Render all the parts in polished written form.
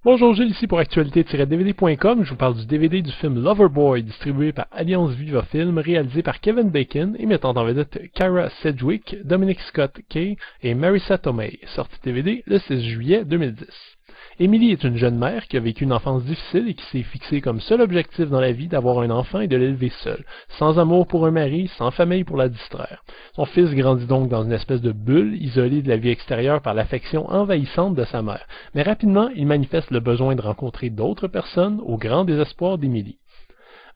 Bonjour, Gilles ici pour actualité-dvd.com. Je vous parle du DVD du film Loverboy, distribué par Alliance Viva Film, réalisé par Kevin Bacon et mettant en vedette Kyra Sedgwick, Dominic Scott Kay et Marissa Tomei, sorti DVD le 6 juillet 2010. Emily est une jeune mère qui a vécu une enfance difficile et qui s'est fixée comme seul objectif dans la vie d'avoir un enfant et de l'élever seule, sans amour pour un mari, sans famille pour la distraire. Son fils grandit donc dans une espèce de bulle, isolé de la vie extérieure par l'affection envahissante de sa mère, mais rapidement il manifeste le besoin de rencontrer d'autres personnes au grand désespoir d'Emily.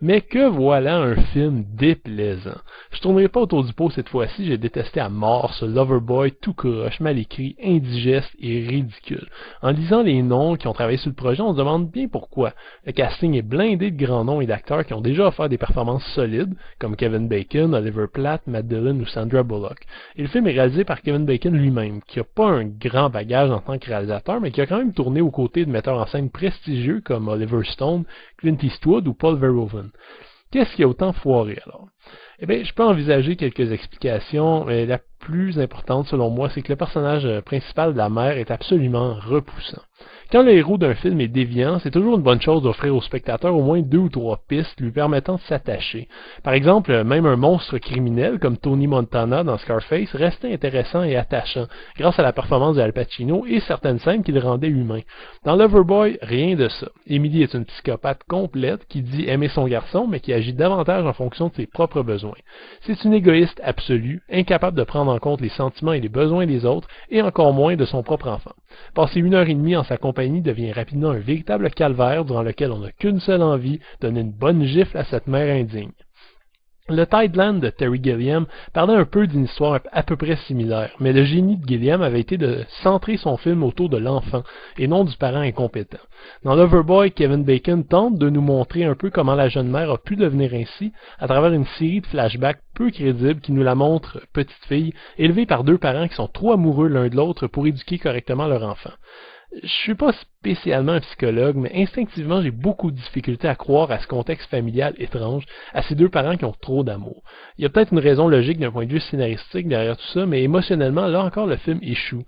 Mais que voilà un film déplaisant. Je tournerai pas autour du pot cette fois-ci, j'ai détesté à mort ce Loverboy tout croche, mal écrit, indigeste et ridicule. En lisant les noms qui ont travaillé sur le projet, on se demande bien pourquoi. Le casting est blindé de grands noms et d'acteurs qui ont déjà offert des performances solides, comme Kevin Bacon, Oliver Platt, Matt Dillon ou Sandra Bullock. Et le film est réalisé par Kevin Bacon lui-même, qui n'a pas un grand bagage en tant que réalisateur, mais qui a quand même tourné aux côtés de metteurs en scène prestigieux comme Oliver Stone, Clint Eastwood ou Paul Verhoeven. Qu'est-ce qui a autant foiré alors? Eh bien, je peux envisager quelques explications, mais la plus importante selon moi, c'est que le personnage principal de la mère est absolument repoussant. Quand le héros d'un film est déviant, c'est toujours une bonne chose d'offrir au spectateur au moins 2 ou 3 pistes lui permettant de s'attacher. Par exemple, même un monstre criminel comme Tony Montana dans Scarface restait intéressant et attachant, grâce à la performance de Al Pacino et certaines scènes qui le rendaient humain. Dans Loverboy, rien de ça. Emily est une psychopathe complète qui dit aimer son garçon, mais qui agit davantage en fonction de ses propres besoins. C'est une égoïste absolue, incapable de prendre en compte les sentiments et les besoins des autres, et encore moins de son propre enfant. Passer 1 heure et demie en sa compagnie devient rapidement un véritable calvaire durant lequel on n'a qu'une seule envie, donner une bonne gifle à cette mère indigne. Le Tideland de Terry Gilliam parlait un peu d'une histoire à peu près similaire, mais le génie de Gilliam avait été de centrer son film autour de l'enfant, et non du parent incompétent. Dans Loverboy, Kevin Bacon tente de nous montrer un peu comment la jeune mère a pu devenir ainsi, à travers une série de flashbacks peu crédibles qui nous la montrent, petite fille, élevée par 2 parents qui sont trop amoureux l'un de l'autre pour éduquer correctement leur enfant. Je suis pas spécialement un psychologue, mais instinctivement, j'ai beaucoup de difficultés à croire à ce contexte familial étrange, à ces 2 parents qui ont trop d'amour. Il y a peut-être une raison logique d'un point de vue scénaristique derrière tout ça, mais émotionnellement, là encore, le film échoue.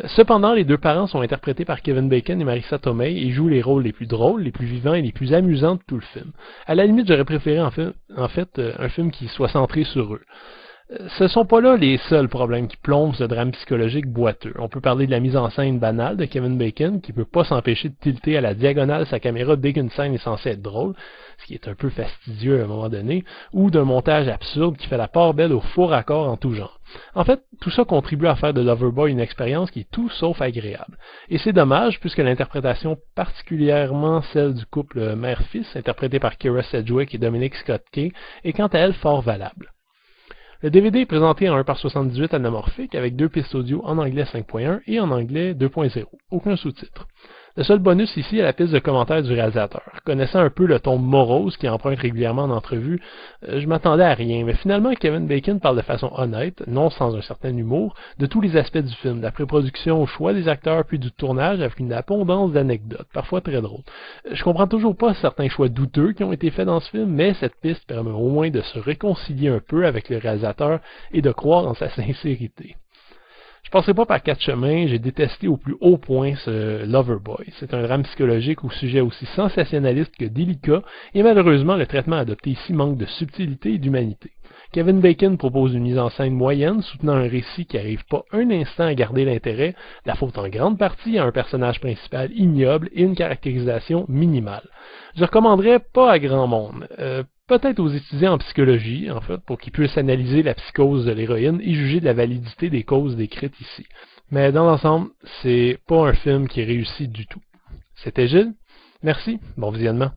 Cependant, les 2 parents sont interprétés par Kevin Bacon et Marissa Tomei et jouent les rôles les plus drôles, les plus vivants et les plus amusants de tout le film. À la limite, j'aurais préféré en fait un film qui soit centré sur eux. Ce sont pas là les seuls problèmes qui plombent ce drame psychologique boiteux. On peut parler de la mise en scène banale de Kevin Bacon, qui peut pas s'empêcher de tilter à la diagonale sa caméra dès qu'une scène est censée être drôle, ce qui est un peu fastidieux à un moment donné, ou d'un montage absurde qui fait la part belle au faux raccord en tout genre. En fait, tout ça contribue à faire de Loverboy une expérience qui est tout sauf agréable. Et c'est dommage, puisque l'interprétation, particulièrement celle du couple mère-fils, interprété par Kyra Sedgwick et Dominic Scott Kay, est quant à elle fort valable. Le DVD est présenté en 1:78 anamorphique avec 2 pistes audio en anglais 5.1 et en anglais 2.0, aucun sous-titre. Le seul bonus ici est la piste de commentaires du réalisateur. Connaissant un peu le ton morose qui emprunte régulièrement en entrevue, je m'attendais à rien, mais finalement Kevin Bacon parle de façon honnête, non sans un certain humour, de tous les aspects du film, de la pré-production au choix des acteurs puis du tournage avec une abondance d'anecdotes, parfois très drôles. Je comprends toujours pas certains choix douteux qui ont été faits dans ce film, mais cette piste permet au moins de se réconcilier un peu avec le réalisateur et de croire en sa sincérité. Je passerai pas par 4 chemins, j'ai détesté au plus haut point ce Loverboy. C'est un drame psychologique au sujet aussi sensationnaliste que délicat, et malheureusement le traitement adopté ici manque de subtilité et d'humanité. Kevin Bacon propose une mise en scène moyenne, soutenant un récit qui n'arrive pas un instant à garder l'intérêt, la faute en grande partie à un personnage principal ignoble et une caractérisation minimale. Je recommanderais pas à grand monde. Peut-être aux étudiants en psychologie, en fait, pour qu'ils puissent analyser la psychose de l'héroïne et juger de la validité des causes décrites ici. Mais dans l'ensemble, c'est pas un film qui est réussi du tout. C'était Gilles. Merci. Bon visionnement.